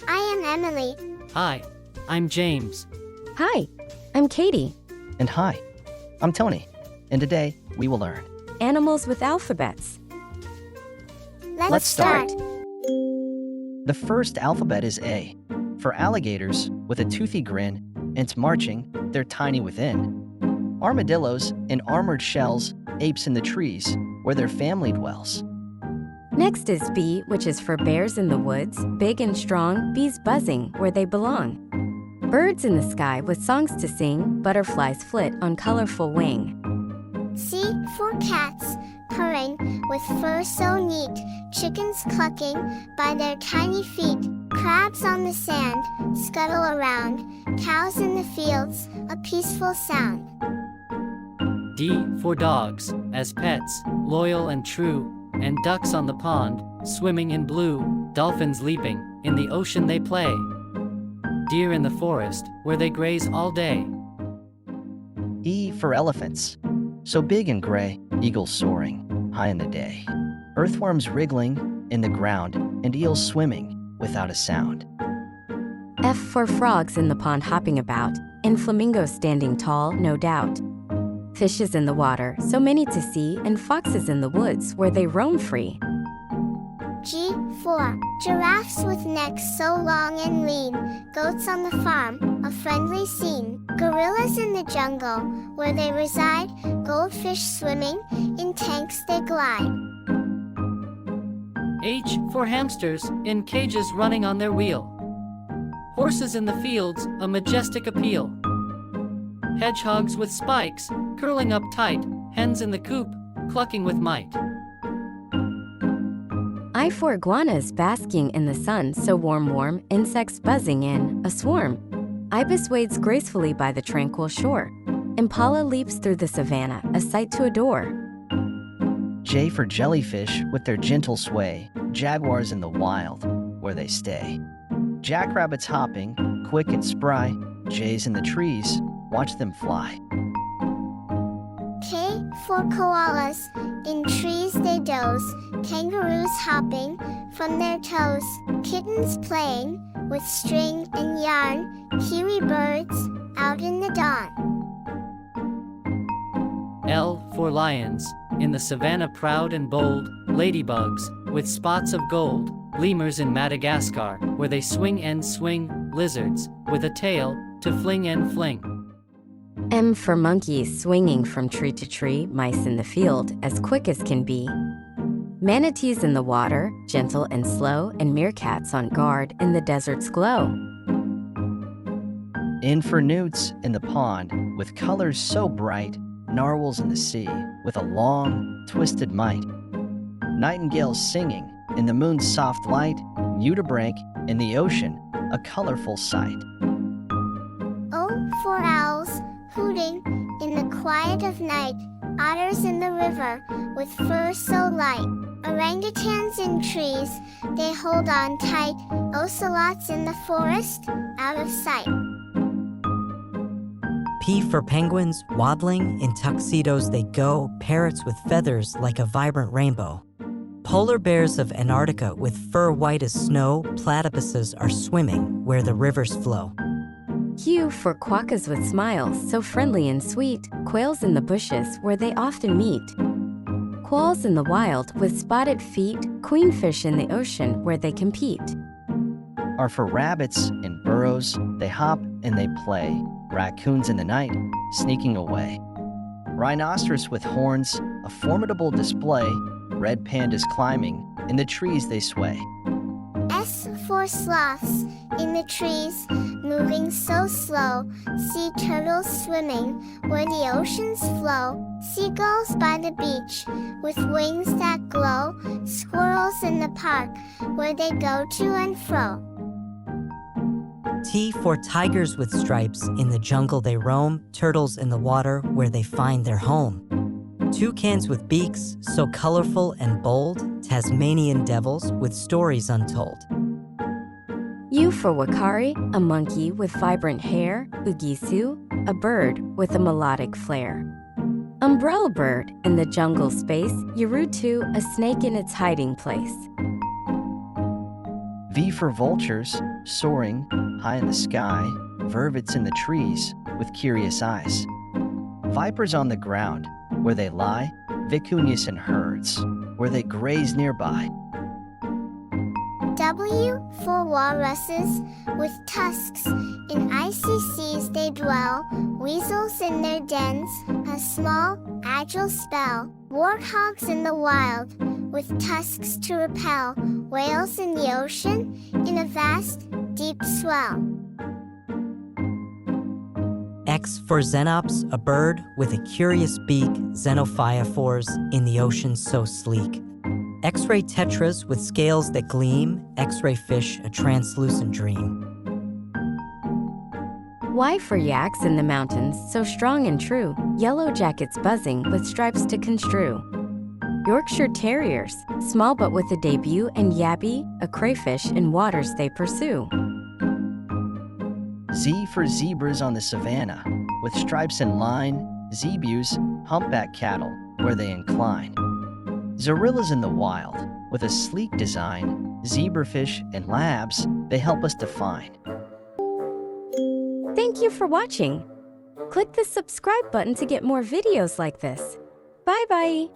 I am Emily. Hi, I'm James. Hi, I'm Katie. And hi, I'm Tony. And today we will learn Animals with alphabets. Let's start. the first alphabet is A. For alligators with a toothy grin, and it's marching, they're tiny within. Armadillos in armored shells, apes in the trees, where their family dwells. Next is B, which is for bears in the woods, big and strong, bees buzzing where they belong. Birds in the sky with songs to sing, butterflies flit on colorful wing. C for cats, purring with fur so neat, chickens clucking by their tiny feet, crabs on the sand scuttle around, cows in the fields, a peaceful sound. D for dogs, as pets, loyal and true, and ducks on the pond, swimming in blue, dolphins leaping, in the ocean they play. Deer in the forest, where they graze all day. E for elephants. So big and gray, eagles soaring, high in the day. Earthworms wriggling in the ground, and eels swimming without a sound. F for frogs in the pond hopping about, and flamingos standing tall, no doubt. Fishes in the water, so many to see, and foxes in the woods where they roam free. G for giraffes with necks so long and lean, goats on the farm, a friendly scene. Gorillas in the jungle, where they reside, goldfish swimming, in tanks they glide. H for hamsters, in cages running on their wheel. Horses in the fields, a majestic appeal. Hedgehogs with spikes, curling up tight, hens in the coop, clucking with might. I for iguanas basking in the sun, so warm, insects buzzing in a swarm. Ibis wades gracefully by the tranquil shore. Impala leaps through the savannah, a sight to adore. J for jellyfish with their gentle sway, jaguars in the wild, where they stay. Jackrabbits hopping, quick and spry, jays in the trees, watch them fly. K for koalas, in trees they doze, kangaroos hopping from their toes, kittens playing with string and yarn, kiwi birds out in the dawn. L for lions, in the savannah proud and bold, ladybugs, with spots of gold, lemurs in Madagascar, where they swing and swing, lizards, with a tail, to fling and fling. M for monkeys swinging from tree to tree, mice in the field, as quick as can be. Manatees in the water, gentle and slow, and meerkats on guard in the desert's glow. N for newts in the pond, with colors so bright, narwhals in the sea, with a long, twisted might. Nightingales singing in the moon's soft light, nudibranch in the ocean, a colorful sight. O for owls, hooting in the quiet of night, otters in the river with fur so light, orangutans in trees, they hold on tight, ocelots in the forest, out of sight. P for penguins, waddling, in tuxedos they go, parrots with feathers like a vibrant rainbow. Polar bears of Antarctica with fur white as snow, platypuses are swimming where the rivers flow. Q for quokkas with smiles, so friendly and sweet, quails in the bushes where they often meet. Quolls in the wild with spotted feet, queenfish in the ocean where they compete. R for rabbits in burrows, they hop and they play, raccoons in the night, sneaking away. Rhinoceros with horns, a formidable display, red pandas climbing, in the trees they sway. S for sloths in the trees, moving so slow, sea turtles swimming where the oceans flow, seagulls by the beach with wings that glow, squirrels in the park where they go to and fro. T for tigers with stripes, in the jungle they roam, turtles in the water where they find their home. Toucans with beaks, so colorful and bold, Tasmanian devils with stories untold. U for wakari, a monkey with vibrant hair, ugisu, a bird with a melodic flair. Umbrella bird in the jungle space, Yarutu, a snake in its hiding place. V for vultures, soaring high in the sky, vervets in the trees with curious eyes. Vipers on the ground, where they lie, vicunious in herds, where they graze nearby. W for walruses, with tusks, in icy seas they dwell, weasels in their dens, a small, agile spell, warthogs in the wild, with tusks to repel, whales in the ocean, in a vast, deep swell. X for xenops, a bird with a curious beak, xenophyophores in the ocean so sleek. X-ray tetras with scales that gleam, X-ray fish, a translucent dream. Y for yaks in the mountains, so strong and true, yellow jackets buzzing with stripes to construe. Yorkshire Terriers, small but with a debut, and yabby, a crayfish in waters they pursue. Z for zebras on the savannah, with stripes and line, zebus, humpback cattle, where they incline. Zorillas in the wild, with a sleek design, zebrafish and labs, they help us define. Thank you for watching. Click the subscribe button to get more videos like this. Bye-bye.